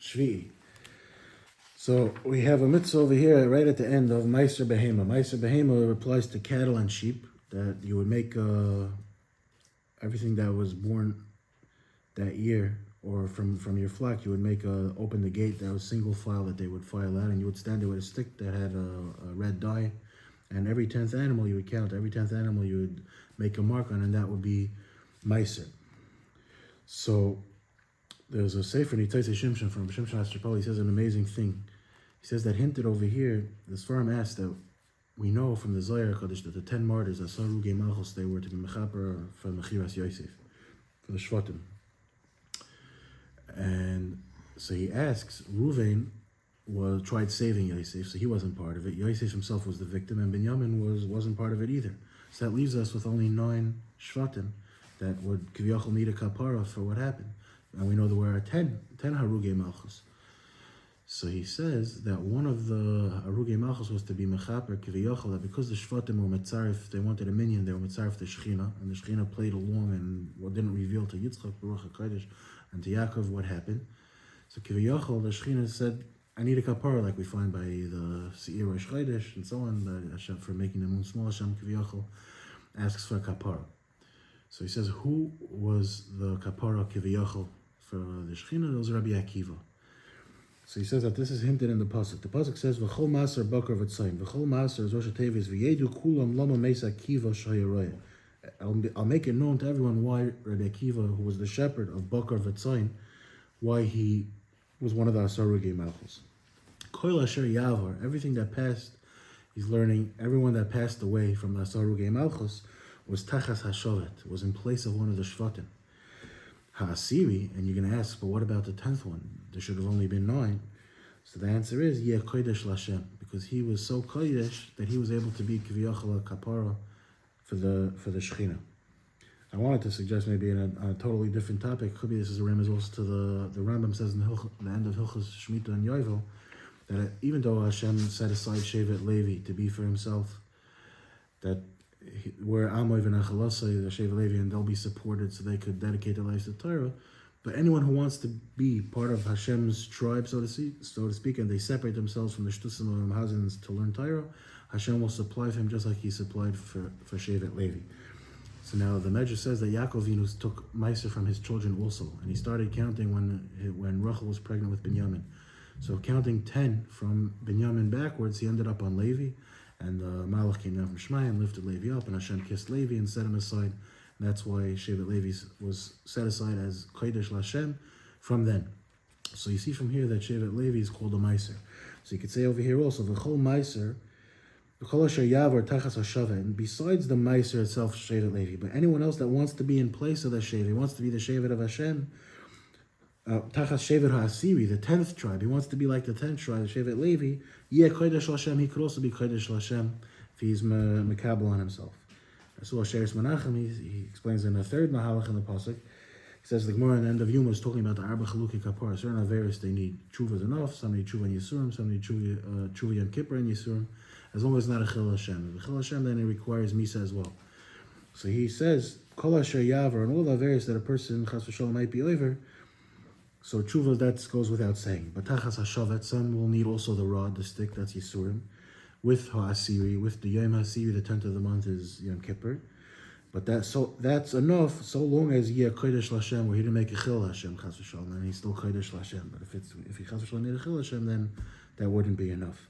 Shv'i'i. So we have a mitzvah over here right at the end of Meiser Behema. Meiser Behema applies to cattle and sheep, that you would make everything that was born that year or from your flock, you would make open the gate. That was single file that they would file out, and you would stand there with a stick that had a red dye, and every 10th animal you would count. Every 10th animal you would make a mark on, and that would be Meiser. So there's a sefer Nitzaitze Shimshon from Shimshon Astropoli. He says an amazing thing. He says that hinted over here, the Sfarim asked that we know from the Zohar Kodesh that the 10 martyrs, Asaru Gei Malchus, they were to be mechaper for Mechiras Yosef, for the Shvatim. And so he asks, Ruvain tried saving Yosef, so he wasn't part of it. Yosef himself was the victim, and Binyamin wasn't part of it either. So that leaves us with only 9 Shvatim that would Kiviyachol need a kapara for what happened. And we know there were 10 Harugei Malchus. So he says that one of the Harugei Malchus was to be Mechaper Kiviyachol, that because the Shvatim were Metzarif, they wanted a minion, they were Metzarif the Shechina, and the Shechina played along and didn't reveal to Yitzchak, Baruch HaKodesh, and to Yaakov what happened. So Kiviyachol, the Shechina said, I need a kapara, like we find by the Shv'i'i Rosh Chodesh and so on, the Hashem, for making the moon small. Hashem Kiviyachol asks for a kapara. So he says, who was the kapara Kiviyachol for the Shechina? It was Rabbi Akiva. So he says that this is hinted in the pasuk. The pasuk says, "V'chol maser bakar v'tzayin." V'chol maser is Rosh Tevis. V'yedu kulam lama mesa Akiva shayaroya. I'll make it known to everyone why Rabbi Akiva, who was the shepherd of bakar v'tzayin, why he was one of the Asarugei Malchus. Koil asher yavar, everything that passed, he's learning. Everyone that passed away from the Asarugei Malchus was tachas hashovet, was in place of one of the shvatim. Ha'asiri, and you're going to ask, but what about the 10th one? There should have only been 9. So the answer is, Yeh Kodesh Lashem, because he was so Kodesh that he was able to be Kiviyachol Kapara for the Shechina. I wanted to suggest maybe on a totally different topic. Could be this is a remez also to the Rambam says in the end of Hilchos Shemitah and Yovel, that even though Hashem set aside Shevet Levi to be for himself, that where Amoy v'Nachalasai, the Shevet Levi, and they'll be supported so they could dedicate their lives to Torah. But anyone who wants to be part of Hashem's tribe, so to speak, and they separate themselves from the Shtusim and Hazins to learn Torah, Hashem will supply for him just like he supplied for Shevet Levi. So now the Medrash says that Yaakov Avinu took Meiser from his children also, and he started counting when Rachel was pregnant with Binyamin. So counting 10 from Binyamin backwards, he ended up on Levi. And the Malach came down from Shemayim, lifted Levi up, and Hashem kissed Levi and set him aside. And that's why Shevet Levi was set aside as Kodesh Lashem from then. So you see from here that Shevet Levi is called a Meiser. So you could say over here also, V'chol Meiser, V'chol asher yavar tachas hashaveh, and besides the Meiser itself, Shevet Levi, but anyone else that wants to be in place of the Shevet, wants to be the Shevet of Hashem, Tachas Shevet HaAsiri, the 10th tribe. He wants to be like the 10th tribe, Shevet Levi. Yeah, Kodesh Lashem. He could also be Kodesh Lashem if he's mekabel on himself. So Asheris Menachem, he explains in the 3rd Mahalach in the pasuk. He says the Gemara in the end of Yuma is talking about the Arba Chaluki Kapara. Certain Averis they need tshuva is enough. Some need tshuva and Yisurim. Some need tshuva Yom Kippur and Yisurim. As long as it's not a Chil Hashem. If a Chil Hashem, then it requires Misa as well. So he says Kol Asher Yavar, and all the Averis that a person Chas v'Shalom might be over. So tshuva, that goes without saying. But tachas hashavet, some will need also the rod, the stick, that's Yisurim. With ha'asiri, with the Yom ha'asiri, the 10th of the month is Yom Kippur. But that's enough, so long as Yeh Kodesh Lashem, where he didn't make a Chil Hashem, Chas v'Shalom, and he's still Kodesh Lashem. But if he Chas v'Shalom made a Chil Hashem, then that wouldn't be enough.